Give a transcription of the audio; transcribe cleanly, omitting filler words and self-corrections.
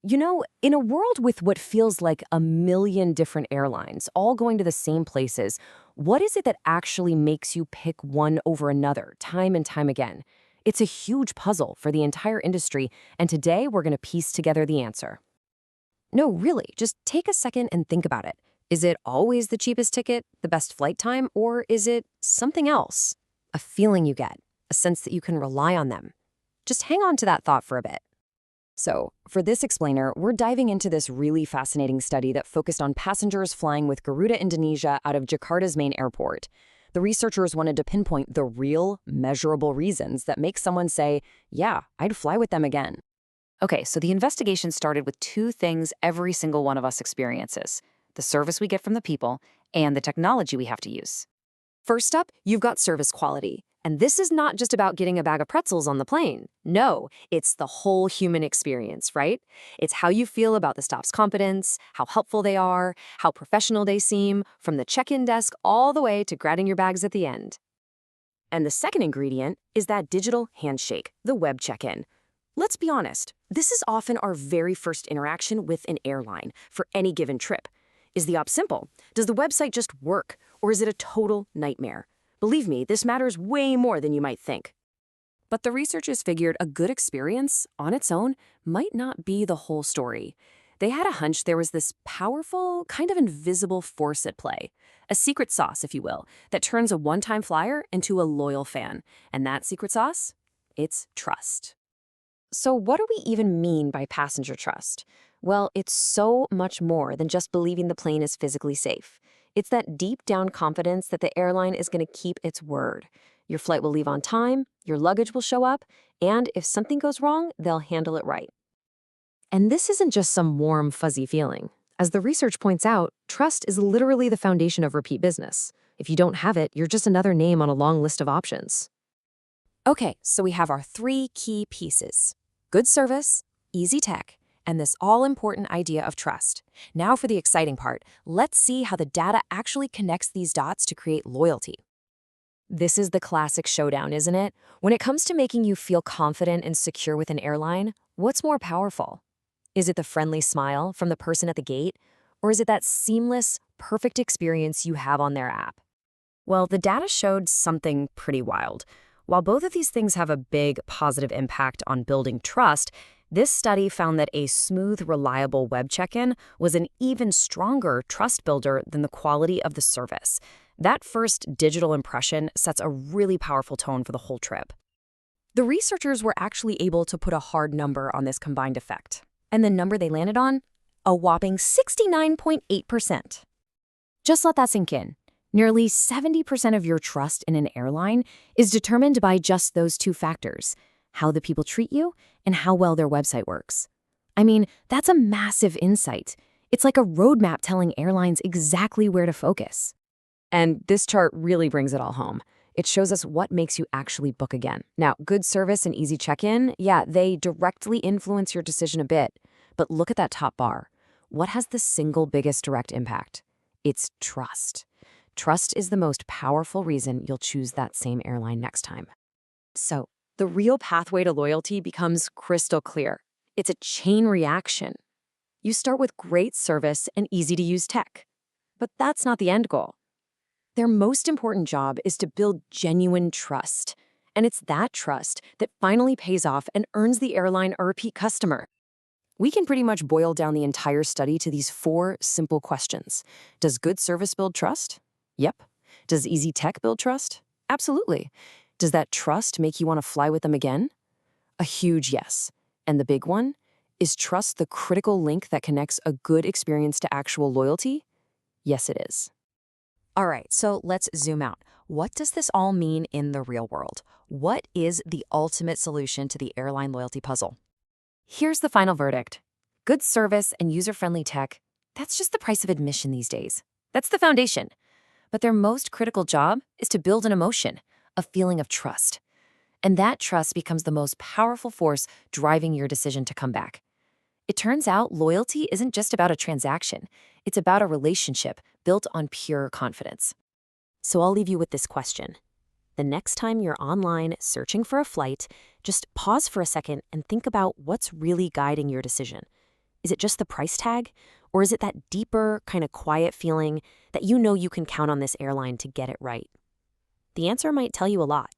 In a world with what feels like a million different airlines, all going to the same places, what is it that actually makes you pick one over another time and time again? It's a huge puzzle for the entire industry, and today we're going to piece together the answer. No, really, just take a second and think about it. Is it always the cheapest ticket, the best flight time, or is it something else? A feeling you get, a sense that you can rely on them. Just hang on to that thought for a bit. So, for this explainer, we're diving into this really fascinating study that focused on passengers flying with Garuda Indonesia out of Jakarta's main airport. The researchers wanted to pinpoint the real, measurable reasons that make someone say, yeah, I'd fly with them again. Okay, so the investigation started with two things every single one of us experiences: the service we get from the people and the technology we have to use. First up, you've got service quality. And this is not just about getting a bag of pretzels on the plane. No, it's the whole human experience, right? It's how you feel about the stop's competence, how helpful they are, how professional they seem, from the check-in desk all the way to grabbing your bags at the end. And the second ingredient is that digital handshake, the web check-in. Let's be honest, this is often our very first interaction with an airline for any given trip. Is the op simple? Does the website just work? Or is it a total nightmare? Believe me, this matters way more than you might think. But the researchers figured a good experience, on its own, might not be the whole story. They had a hunch there was this powerful, kind of invisible force at play. A secret sauce, if you will, that turns a one-time flyer into a loyal fan. And that secret sauce? It's trust. So what do we even mean by passenger trust? Well, it's so much more than just believing the plane is physically safe. It's that deep-down confidence that the airline is going to keep its word. Your flight will leave on time, your luggage will show up, and if something goes wrong, they'll handle it right. And this isn't just some warm, fuzzy feeling. As the research points out, trust is literally the foundation of repeat business. If you don't have it, you're just another name on a long list of options. Okay, so we have our three key pieces: good service, easy tech, and this all-important idea of trust. Now for the exciting part, let's see how the data actually connects these dots to create loyalty. This is the classic showdown, isn't it? When it comes to making you feel confident and secure with an airline, what's more powerful? Is it the friendly smile from the person at the gate? Or is it that seamless, perfect experience you have on their app? Well, the data showed something pretty wild. While both of these things have a big positive impact on building trust, this study found that a smooth, reliable web check-in was an even stronger trust builder than the quality of the service. That first digital impression sets a really powerful tone for the whole trip. The researchers were actually able to put a hard number on this combined effect. And the number they landed on? A whopping 69.8%. Just let that sink in. Nearly 70% of your trust in an airline is determined by just those two factors: how the people treat you and how well their website works. I mean, that's a massive insight. It's like a roadmap telling airlines exactly where to focus. And this chart really brings it all home. It shows us what makes you actually book again. Now, good service and easy check-in, yeah, they directly influence your decision a bit. But look at that top bar. What has the single biggest direct impact? It's trust. Trust is the most powerful reason you'll choose that same airline next time. So, the real pathway to loyalty becomes crystal clear. It's a chain reaction. You start with great service and easy-to-use tech. But that's not the end goal. Their most important job is to build genuine trust. And it's that trust that finally pays off and earns the airline a repeat customer. We can pretty much boil down the entire study to these four simple questions. Does good service build trust? Yep. Does easy tech build trust? Absolutely. Does that trust make you want to fly with them again? A huge yes. And the big one? Is trust the critical link that connects a good experience to actual loyalty? Yes, it is. All right, so let's zoom out. What does this all mean in the real world? What is the ultimate solution to the airline loyalty puzzle? Here's the final verdict. Good service and user-friendly tech, that's just the price of admission these days. That's the foundation. But their most critical job is to build an emotion, a feeling of trust. And that trust becomes the most powerful force driving your decision to come back. It turns out loyalty isn't just about a transaction. It's about a relationship built on pure confidence. So I'll leave you with this question. The next time you're online searching for a flight, just pause for a second and think about what's really guiding your decision. Is it just the price tag? Or is it that deeper, kind of quiet feeling that you know you can count on this airline to get it right? The answer might tell you a lot.